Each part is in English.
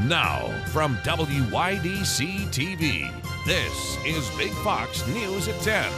Now, from WYDC TV, this is Big Fox News at 10.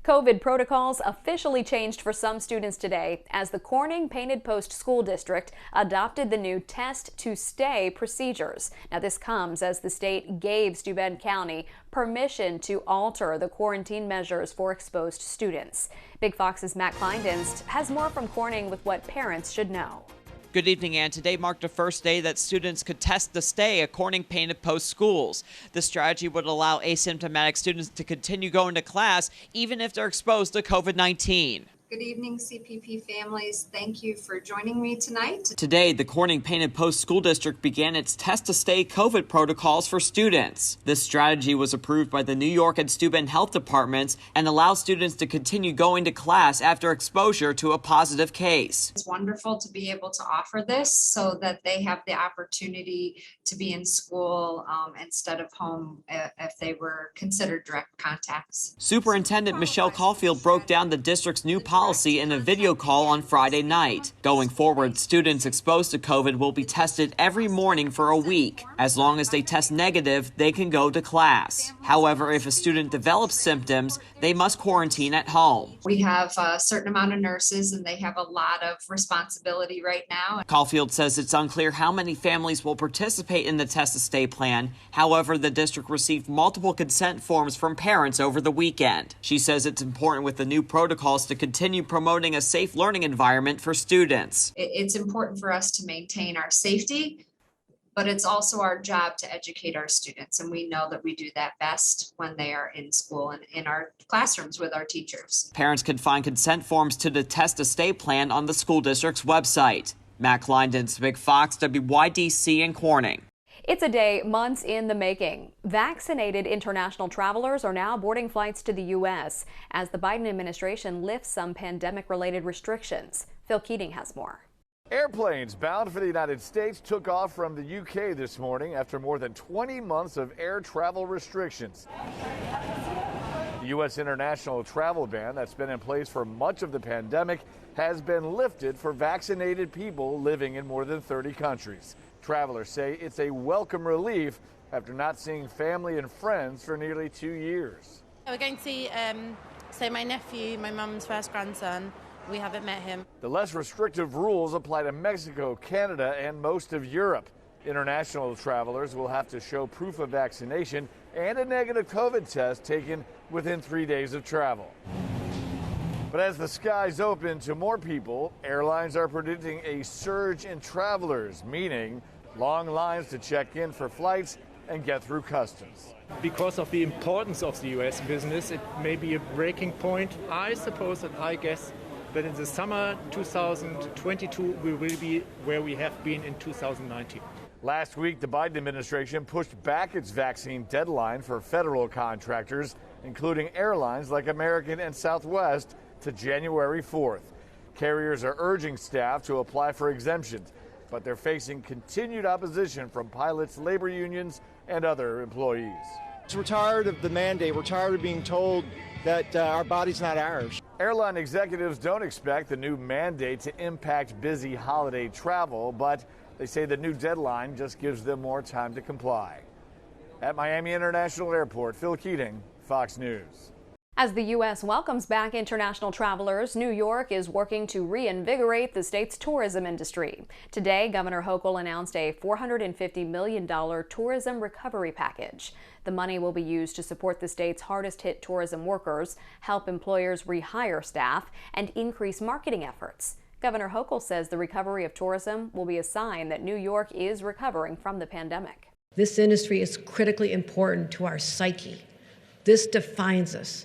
COVID protocols officially changed for some students today as the Corning Painted Post School District adopted the new test to stay procedures. Now, this comes as the state gave Tobin County permission to alter the quarantine measures for exposed students. Big Fox's Matt Kleindienst has more from Corning with what parents should know. Good evening, Ann. Today marked the first day that students could test to stay at Corning Painted Post schools. The strategy would allow asymptomatic students to continue going to class even if they're exposed to COVID-19. Good evening, CPP families. Thank you for joining me tonight. Today, the Corning Painted Post School District began its test-to-stay COVID protocols for students. This strategy was approved by the New York and Tobin health departments and allows students to continue going to class after exposure to a positive case. It's wonderful to be able to offer this so that they have the opportunity to be in school instead of home if they were considered direct contacts. Superintendent Michelle Caulfield broke down the district's new policy in a video call on Friday night. Going forward, students exposed to COVID will be tested every morning for a week. As long as they test negative, they can go to class. However, if a student develops symptoms, they must quarantine at home. We have a certain amount of nurses and they have a lot of responsibility right now. Caulfield says it's unclear how many families will participate in the test to stay plan. However, the district received multiple consent forms from parents over the weekend. She says it's important with the new protocols to continue promoting a safe learning environment for students. It's important for us to maintain our safety, but it's also our job to educate our students. And we know that we do that best when they are in school and in our classrooms with our teachers. Parents can find consent forms to the test to stay plan on the school district's website. Matt Kleindienst, Big Fox, WYDC in Corning. It's a day months in the making. Vaccinated international travelers are now boarding flights to the U.S. as the Biden administration lifts some pandemic-related restrictions. Phil Keating has more. Airplanes bound for the United States took off from the U.K. this morning after more than 20 months of air travel restrictions. The U.S. international travel ban that's been in place for much of the pandemic has been lifted for vaccinated people living in more than 30 countries. Travelers say it's a welcome relief after not seeing family and friends for nearly 2 years. We're going to see my nephew, my mum's first grandson. We haven't met him. The less restrictive rules apply to Mexico, Canada, and most of Europe. International travelers will have to show proof of vaccination and a negative COVID test taken within 3 days of travel. But as the skies open to more people, airlines are predicting a surge in travelers, meaning long lines to check in for flights and get through customs. Because of the importance of the U.S. business, it may be a breaking point. I suppose and I guess that in the summer 2022, we will be where we have been in 2019. Last week, the Biden administration pushed back its vaccine deadline for federal contractors, including airlines like American and Southwest, to January 4th. Carriers are urging staff to apply for exemptions, but they're facing continued opposition from pilots, labor unions, and other employees. We're tired of the mandate. We're tired of being told that our body's not ours. Airline executives don't expect the new mandate to impact busy holiday travel, but they say the new deadline just gives them more time to comply. At Miami International Airport, Phil Keating, Fox News. As the U.S. welcomes back international travelers, New York is working to reinvigorate the state's tourism industry. Today, Governor Hochul announced a $450 million tourism recovery package. The money will be used to support the state's hardest-hit tourism workers, help employers rehire staff, and increase marketing efforts. Governor Hochul says the recovery of tourism will be a sign that New York is recovering from the pandemic. This industry is critically important to our psyche. This defines us.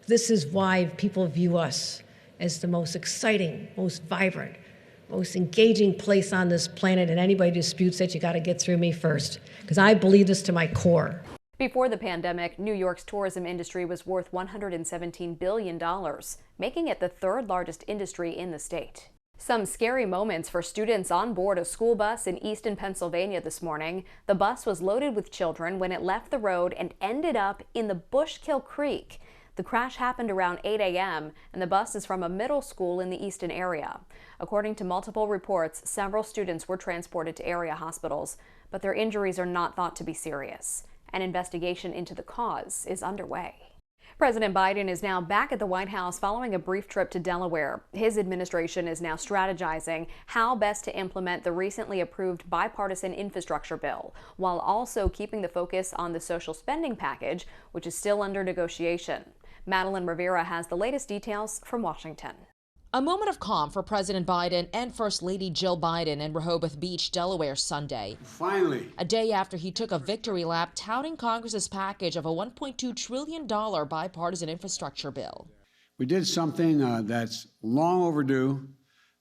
This is why people view us as the most exciting, most vibrant, most engaging place on this planet, and anybody disputes it, you got to get through me first, because I believe this to my core. Before the pandemic, New York's tourism industry was worth $117 billion, making it the third largest industry in the state. Some scary moments for students on board a school bus in Easton, Pennsylvania this morning. The bus was loaded with children when it left the road and ended up in the Bushkill Creek. The crash happened around 8 a.m. and the bus is from a middle school in the Easton area. According to multiple reports, several students were transported to area hospitals, but their injuries are not thought to be serious. An investigation into the cause is underway. President Biden is now back at the White House following a brief trip to Delaware. His administration is now strategizing how best to implement the recently approved bipartisan infrastructure bill, while also keeping the focus on the social spending package, which is still under negotiation. Madeline Rivera has the latest details from Washington. A moment of calm for President Biden and First Lady Jill Biden in Rehoboth Beach, Delaware, Sunday. Finally. A day after he took a victory lap touting Congress's package of a $1.2 trillion bipartisan infrastructure bill. We did something that's long overdue,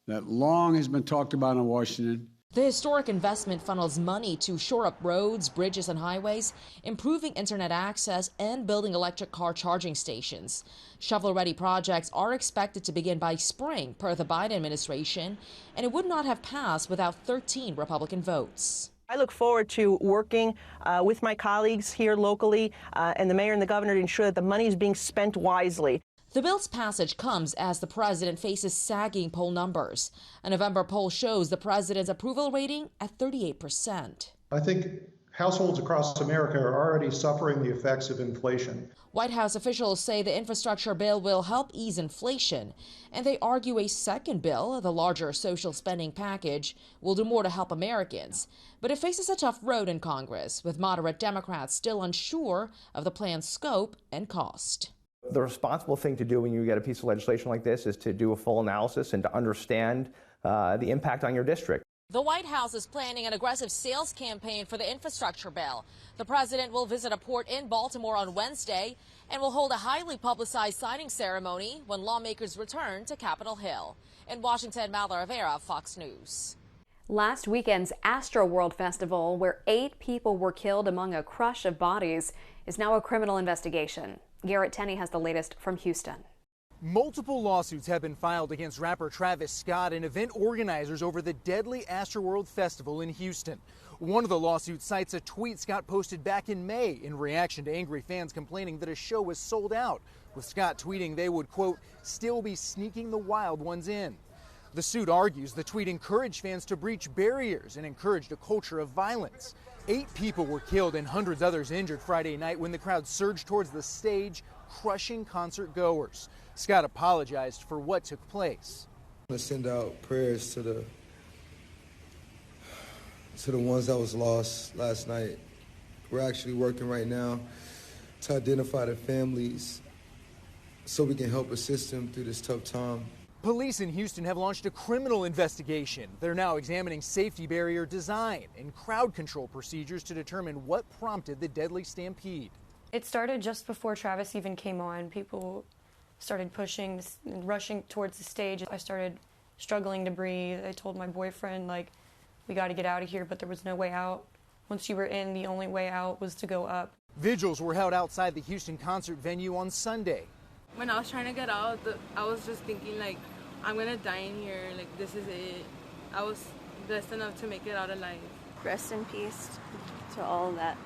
that long has been talked about in Washington. The historic investment funnels money to shore up roads, bridges, and highways, improving internet access, and building electric car charging stations. Shovel-ready projects are expected to begin by spring, per the Biden administration, and it would not have passed without 13 Republican votes. I look forward to working with my colleagues here locally and the mayor and the governor to ensure that the money is being spent wisely. The bill's passage comes as the president faces sagging poll numbers. A November poll shows the president's approval rating at 38%. I think households across America are already suffering the effects of inflation. White House officials say the infrastructure bill will help ease inflation, and they argue a second bill, the larger social spending package, will do more to help Americans. But it faces a tough road in Congress, with moderate Democrats still unsure of the plan's scope and cost. The responsible thing to do when you get a piece of legislation like this is to do a full analysis and to understand the impact on your district. The White House is planning an aggressive sales campaign for the infrastructure bill. The president will visit a port in Baltimore on Wednesday and will hold a highly publicized signing ceremony when lawmakers return to Capitol Hill. In Washington, Madeline Rivera, Fox News. Last weekend's Astroworld Festival, where 8 people were killed among a crush of bodies, is now a criminal investigation. Garrett Tenney has the latest from Houston. Multiple lawsuits have been filed against rapper Travis Scott and event organizers over the deadly Astroworld Festival in Houston. One of the lawsuits cites a tweet Scott posted back in May in reaction to angry fans complaining that a show was sold out, with Scott tweeting they would, quote, still be sneaking the wild ones in. The suit argues the tweet encouraged fans to breach barriers and encouraged a culture of violence. 8 people were killed and hundreds others injured Friday night when the crowd surged towards the stage, crushing concert goers. Scott apologized for what took place. I want to send out prayers to the ones that was lost last night. We're actually working right now to identify the families so we can help assist them through this tough time. Police in Houston have launched a criminal investigation. They're now examining safety barrier design and crowd control procedures to determine what prompted the deadly stampede. It started just before Travis even came on. People started pushing and rushing towards the stage. I started struggling to breathe. I told my boyfriend, like, we got to get out of here, but there was no way out. Once you were in, the only way out was to go up. Vigils were held outside the Houston concert venue on Sunday. When I was trying to get out, I was just thinking, like, I'm going to die in here. Like, this is it. I was blessed enough to make it out alive. Rest in peace to all that,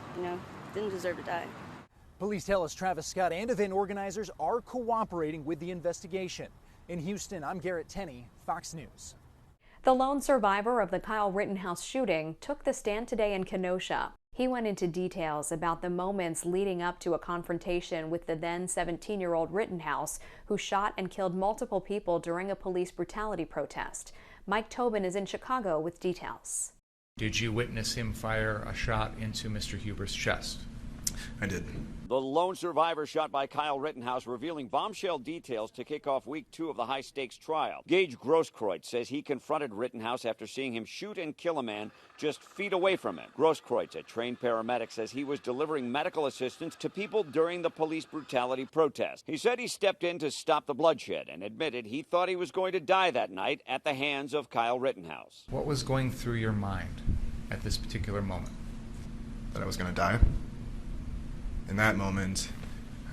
didn't deserve to die. Police tell us Travis Scott and event organizers are cooperating with the investigation. In Houston, I'm Garrett Tenney, Fox News. The lone survivor of the Kyle Rittenhouse shooting took the stand today in Kenosha. He went into details about the moments leading up to a confrontation with the then 17-year-old Rittenhouse, who shot and killed multiple people during a police brutality protest. Mike Tobin is in Chicago with details. Did you witness him fire a shot into Mr. Huber's chest? I did. The lone survivor shot by Kyle Rittenhouse, revealing bombshell details to kick off week 2 of the high-stakes trial. Gage Grosskreutz says he confronted Rittenhouse after seeing him shoot and kill a man just feet away from him. Grosskreutz, a trained paramedic, says he was delivering medical assistance to people during the police brutality protest. He said he stepped in to stop the bloodshed and admitted he thought he was going to die that night at the hands of Kyle Rittenhouse. What was going through your mind at this particular moment? That I was going to die. In that moment,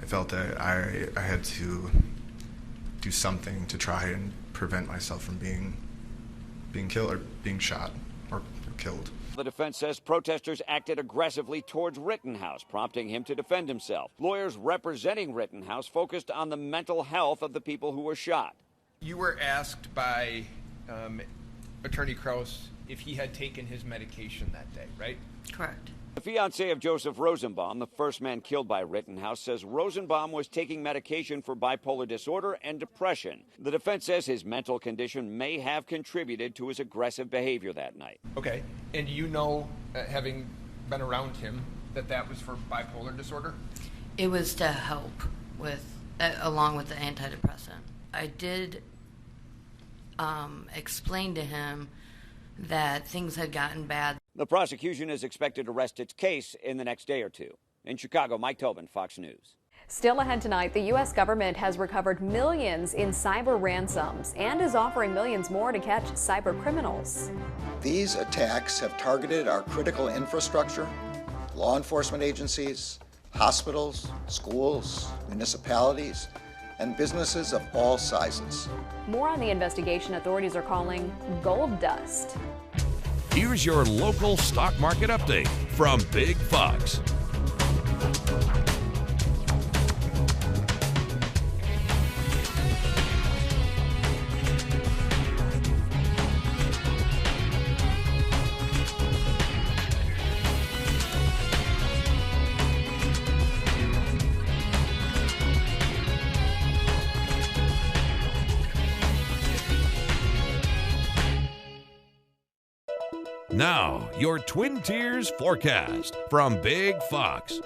I felt that I had to do something to try and prevent myself from being killed or being shot or killed. The defense says protesters acted aggressively towards Rittenhouse, prompting him to defend himself. Lawyers representing Rittenhouse focused on the mental health of the people who were shot. You were asked by Attorney Krause if he had taken his medication that day, right? Correct. The fiancé of Joseph Rosenbaum, the first man killed by Rittenhouse, says Rosenbaum was taking medication for bipolar disorder and depression. The defense says his mental condition may have contributed to his aggressive behavior that night. Okay, and you know, having been around him, that was for bipolar disorder? It was to help with, along with the antidepressant. I did explain to him that things had gotten bad. The prosecution is expected to rest its case in the next day or two. In Chicago, Mike Tobin, Fox News. Still ahead tonight, the U.S. government has recovered millions in cyber ransoms and is offering millions more to catch cyber criminals. These attacks have targeted our critical infrastructure, law enforcement agencies, hospitals, schools, municipalities, and businesses of all sizes. More on the investigation authorities are calling gold dust. Here's your local stock market update from Big Fox. Now, your Twin Tiers forecast from Big Fox.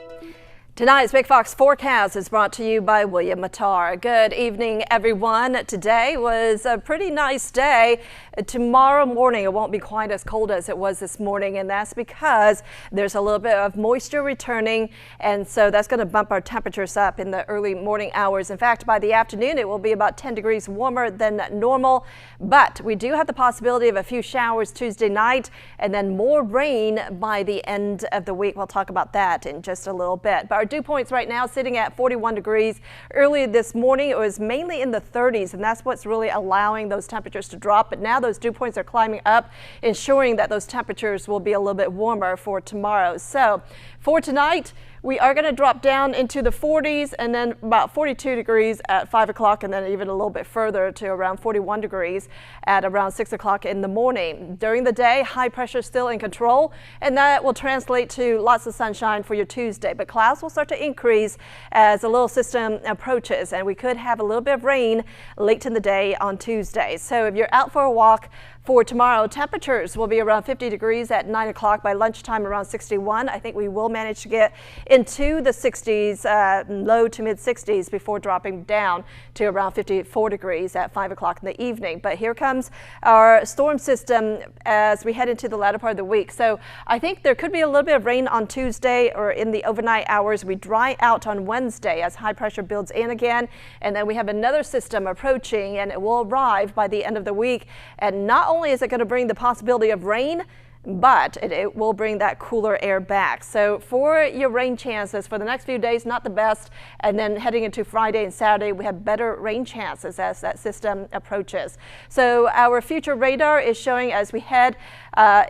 Tonight's Big Fox forecast is brought to you by William Mattar. Good evening, everyone. Today was a pretty nice day. Tomorrow morning, it won't be quite as cold as it was this morning, and that's because there's a little bit of moisture returning, and so that's going to bump our temperatures up in the early morning hours. In fact, by the afternoon, it will be about 10 degrees warmer than normal, but we do have the possibility of a few showers Tuesday night and then more rain by the end of the week. We'll talk about that in just a little bit. But our dew points right now sitting at 41 degrees. Earlier this morning, it was mainly in the 30s, and that's what's really allowing those temperatures to drop. But now those dew points are climbing up, ensuring that those temperatures will be a little bit warmer for tomorrow. So for tonight, we are going to drop down into the 40s and then about 42 degrees at 5 o'clock, and then even a little bit further to around 41 degrees at around 6 o'clock in the morning. During the day, high pressure still in control, and that will translate to lots of sunshine for your Tuesday. But clouds will start to increase as the little system approaches, and we could have a little bit of rain late in the day on Tuesday. So if you're out for a walk, for tomorrow, temperatures will be around 50 degrees at 9 o'clock. By lunchtime, around 61. I think we will manage to get into the 60s, low to mid 60s before dropping down to around 54 degrees at 5 o'clock in the evening. But here comes our storm system as we head into the latter part of the week. So I think there could be a little bit of rain on Tuesday or in the overnight hours. We dry out on Wednesday as high pressure builds in again. And then we have another system approaching, and it will arrive by the end of the week. And not only is it going to bring the possibility of rain, but it will bring that cooler air back. So for your rain chances for the next few days, not the best. And then heading into Friday and Saturday, we have better rain chances as that system approaches. So our future radar is showing as we head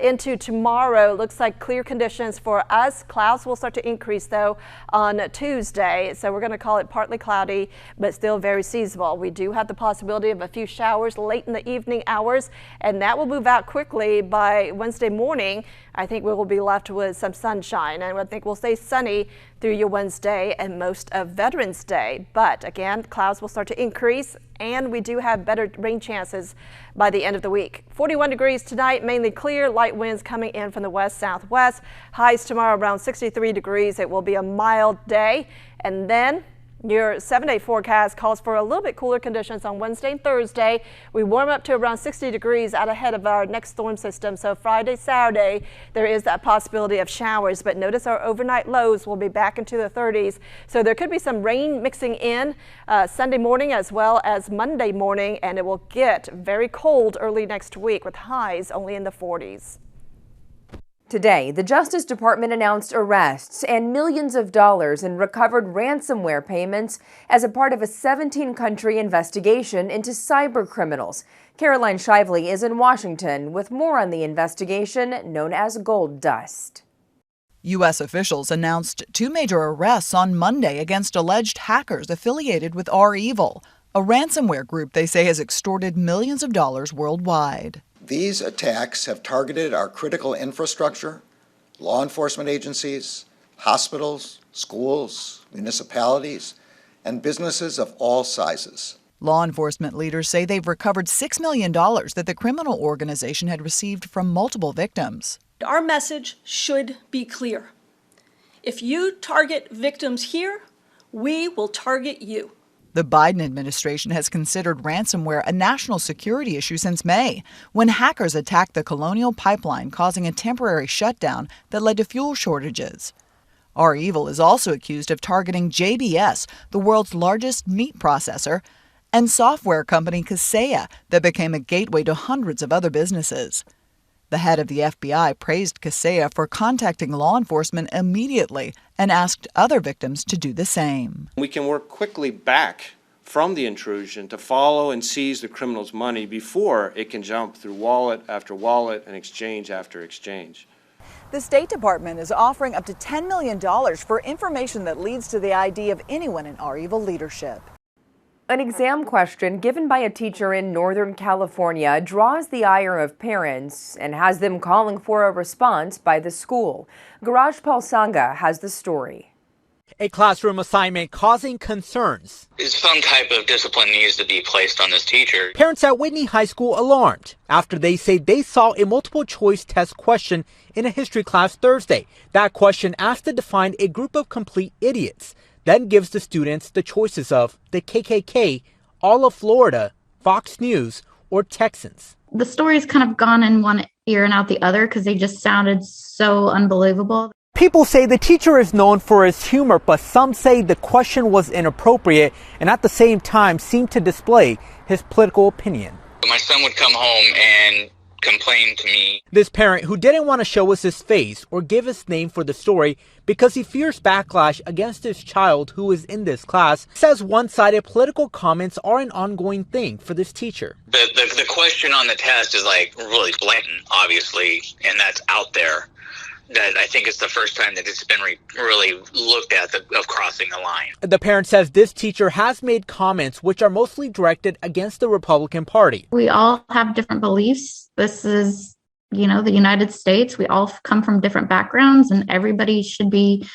into tomorrow, looks like clear conditions for us. Clouds will start to increase though on Tuesday. So we're going to call it partly cloudy, but still very seasonable. We do have the possibility of a few showers late in the evening hours, and that will move out quickly by Wednesday morning. I think we will be left with some sunshine, and I think we'll stay sunny through your Wednesday and most of Veterans Day. But again, clouds will start to increase, and we do have better rain chances by the end of the week. 41 degrees tonight, mainly clear, light winds coming in from the west-southwest. Highs tomorrow around 63 degrees. It will be a mild day, and then your 7-day forecast calls for a little bit cooler conditions on Wednesday and Thursday. We warm up to around 60 degrees out ahead of our next storm system. So Friday, Saturday, there is that possibility of showers. But notice our overnight lows will be back into the 30s. So there could be some rain mixing in Sunday morning as well as Monday morning. And it will get very cold early next week with highs only in the 40s. Today, the Justice Department announced arrests and millions of dollars in recovered ransomware payments as a part of a 17-country investigation into cyber criminals. Caroline Shively is in Washington with more on the investigation known as Gold Dust. U.S. officials announced 2 major arrests on Monday against alleged hackers affiliated with REvil, a ransomware group they say has extorted millions of dollars worldwide. These attacks have targeted our critical infrastructure, law enforcement agencies, hospitals, schools, municipalities, and businesses of all sizes. Law enforcement leaders say they've recovered $6 million that the criminal organization had received from multiple victims. Our message should be clear. If you target victims here, we will target you. The Biden administration has considered ransomware a national security issue since May, when hackers attacked the Colonial Pipeline, causing a temporary shutdown that led to fuel shortages. REvil is also accused of targeting JBS, the world's largest meat processor, and software company Kaseya that became a gateway to hundreds of other businesses. The head of the FBI praised Kaseya for contacting law enforcement immediately and asked other victims to do the same. We can work quickly back from the intrusion to follow and seize the criminal's money before it can jump through wallet after wallet and exchange after exchange. The State Department is offering up to $10 million for information that leads to the ID of anyone in REvil leadership. An exam question given by a teacher in Northern California draws the ire of parents and has them calling for a response by the school. Garaj Palsanga has the story. A classroom assignment causing concerns. Some type of discipline needs to be placed on this teacher. Parents at Whitney High School alarmed after they say they saw a multiple choice test question in a history class Thursday. That question asked to define a group of complete idiots, then gives the students the choices of the KKK, all of Florida, Fox News, or Texans. The story's kind of gone in one ear and out the other because they just sounded so unbelievable. People say the teacher is known for his humor, but some say the question was inappropriate and at the same time seemed to display his political opinion. My son would come home and complain to me. This parent, who didn't want to show us his face or give his name for the story because he fears backlash against his child who is in this class, says one-sided political comments are an ongoing thing for this teacher. The question on the test is like really blatant, obviously, and that's out there. That I think it's the first time that it's been really looked at of crossing the line. The parent says this teacher has made comments which are mostly directed against the Republican Party. We all have different beliefs. This is, the United States. We all come from different backgrounds and everybody should be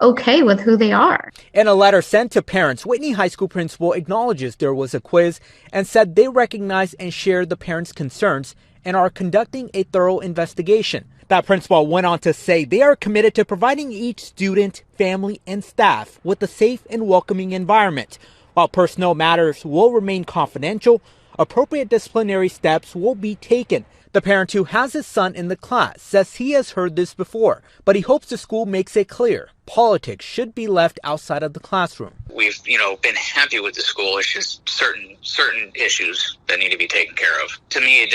okay with who they are. In a letter sent to parents, Whitney High School principal acknowledges there was a quiz and said they recognize and share the parents' concerns and are conducting a thorough investigation. That principal went on to say they are committed to providing each student, family, and staff with a safe and welcoming environment. While personnel matters will remain confidential, appropriate disciplinary steps will be taken. The parent who has his son in the class says he has heard this before, but he hopes the school makes it clear politics should be left outside of the classroom. We've, been happy with the school. It's just certain issues that need to be taken care of. To me,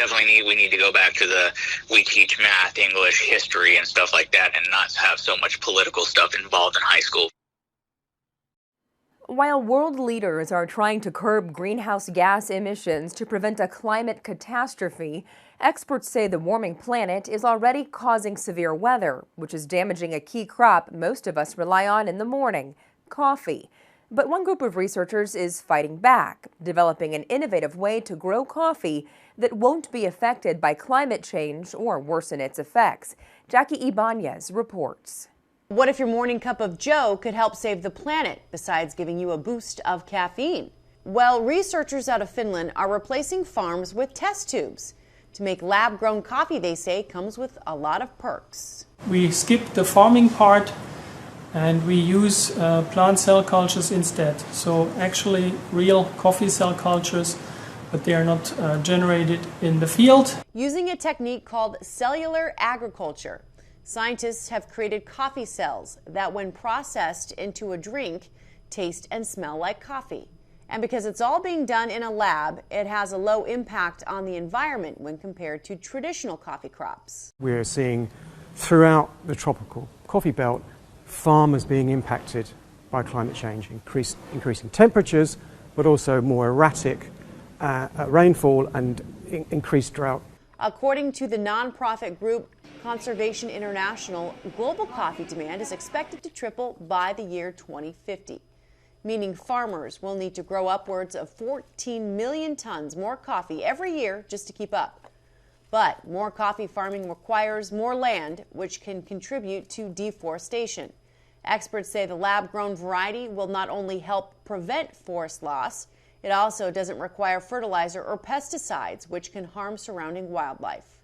we need to go back to we teach math, English, history, and stuff like that, and not have so much political stuff involved in high school. While world leaders are trying to curb greenhouse gas emissions to prevent a climate catastrophe, experts say the warming planet is already causing severe weather, which is damaging a key crop most of us rely on in the morning, coffee. But one group of researchers is fighting back, developing an innovative way to grow coffee that won't be affected by climate change or worsen its effects. Jackie Ibanez reports. What if your morning cup of joe could help save the planet, besides giving you a boost of caffeine? Well, researchers out of Finland are replacing farms with test tubes. To make lab-grown coffee, they say, comes with a lot of perks. We skip the farming part and we use plant cell cultures instead. So actually real coffee cell cultures, but they are not generated in the field. Using a technique called cellular agriculture, scientists have created coffee cells that, when processed into a drink, taste and smell like coffee. And because it's all being done in a lab, it has a low impact on the environment when compared to traditional coffee crops. We're seeing throughout the tropical coffee belt, farmers being impacted by climate change, increasing temperatures, but also more erratic rainfall and increased drought. According to the nonprofit group Conservation International, global coffee demand is expected to triple by the year 2050, meaning farmers will need to grow upwards of 14 million tons more coffee every year just to keep up. But more coffee farming requires more land, which can contribute to deforestation. Experts say the lab-grown variety will not only help prevent forest loss, it also doesn't require fertilizer or pesticides, which can harm surrounding wildlife.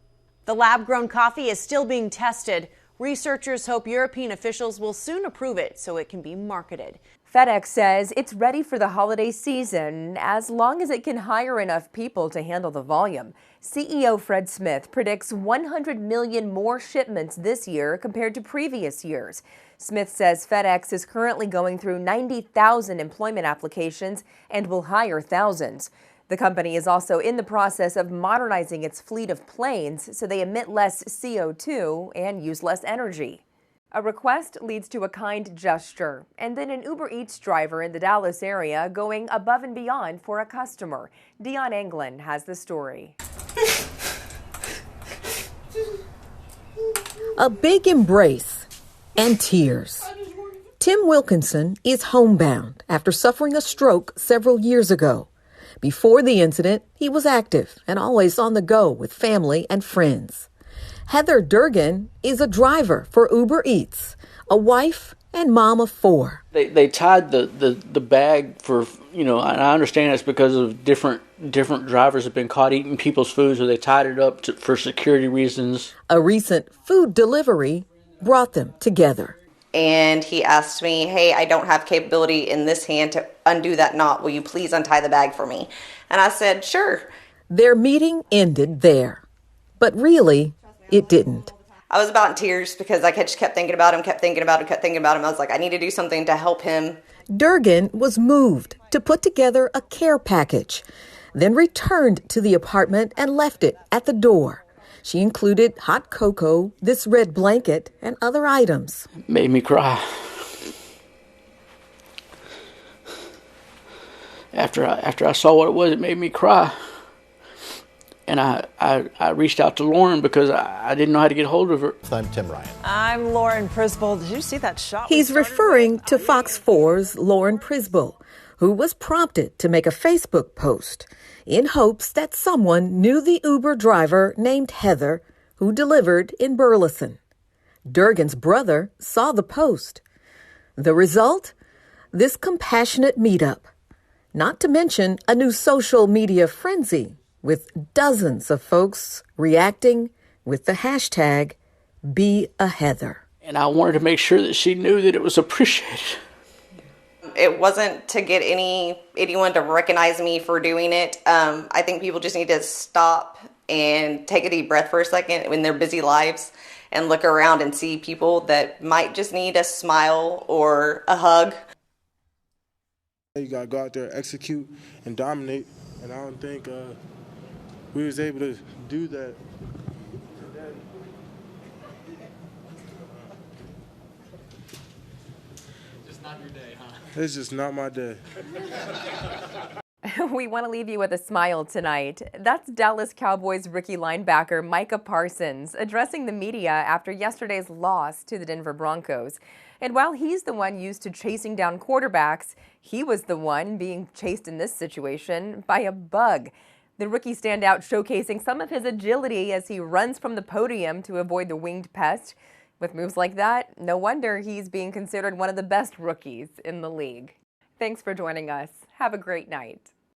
The lab-grown coffee is still being tested. Researchers hope European officials will soon approve it so it can be marketed. FedEx says it's ready for the holiday season as long as it can hire enough people to handle the volume. CEO Fred Smith predicts 100 million more shipments this year compared to previous years. Smith says FedEx is currently going through 90,000 employment applications and will hire thousands. The company is also in the process of modernizing its fleet of planes so they emit less CO2 and use less energy. A request leads to a kind gesture, and then an Uber Eats driver in the Dallas area going above and beyond for a customer. Dion Anglin has the story. A big embrace and tears. Tim Wilkinson is homebound after suffering a stroke several years ago. Before the incident, he was active and always on the go with family and friends. Heather Durgan is a driver for Uber Eats, a wife and mom of 4. They tied the bag for, and I understand it's because of different drivers have been caught eating people's food, so they tied it up for security reasons. A recent food delivery brought them together. And he asked me, hey, I don't have capability in this hand to undo that knot. Will you please untie the bag for me? And I said, sure. Their meeting ended there. But really, it didn't. I was about in tears because I just kept thinking about him. I was like, I need to do something to help him. Durgan was moved to put together a care package, then returned to the apartment and left it at the door. She included hot cocoa, this red blanket, and other items. Made me cry. After I saw what it was, it made me cry. And I reached out to Lauren because I didn't know how to get hold of her. I'm Tim Ryan. I'm Lauren Prisbel. Did you see that shot? He's referring to Fox 4's Lauren Prisbel, who was prompted to make a Facebook post in hopes that someone knew the Uber driver named Heather who delivered in Burleson. Durgan's brother saw the post. The result? This compassionate meetup. Not to mention a new social media frenzy with dozens of folks reacting with the hashtag #BeAHeather. And I wanted to make sure that she knew that it was appreciated. It wasn't to get anyone to recognize me for doing it. I think people just need to stop and take a deep breath for a second in their busy lives and look around and see people that might just need a smile or a hug. You got to go out there, execute, and dominate. And I don't think we was able to do that today. Just not your day, huh? It's just not my day. We want to leave you with a smile tonight. That's Dallas Cowboys rookie linebacker Micah Parsons addressing the media after yesterday's loss to the Denver Broncos. And while he's the one used to chasing down quarterbacks, he was the one being chased in this situation by a bug. The rookie standout showcasing some of his agility as he runs from the podium to avoid the winged pest. With moves like that, no wonder he's being considered one of the best rookies in the league. Thanks for joining us. Have a great night.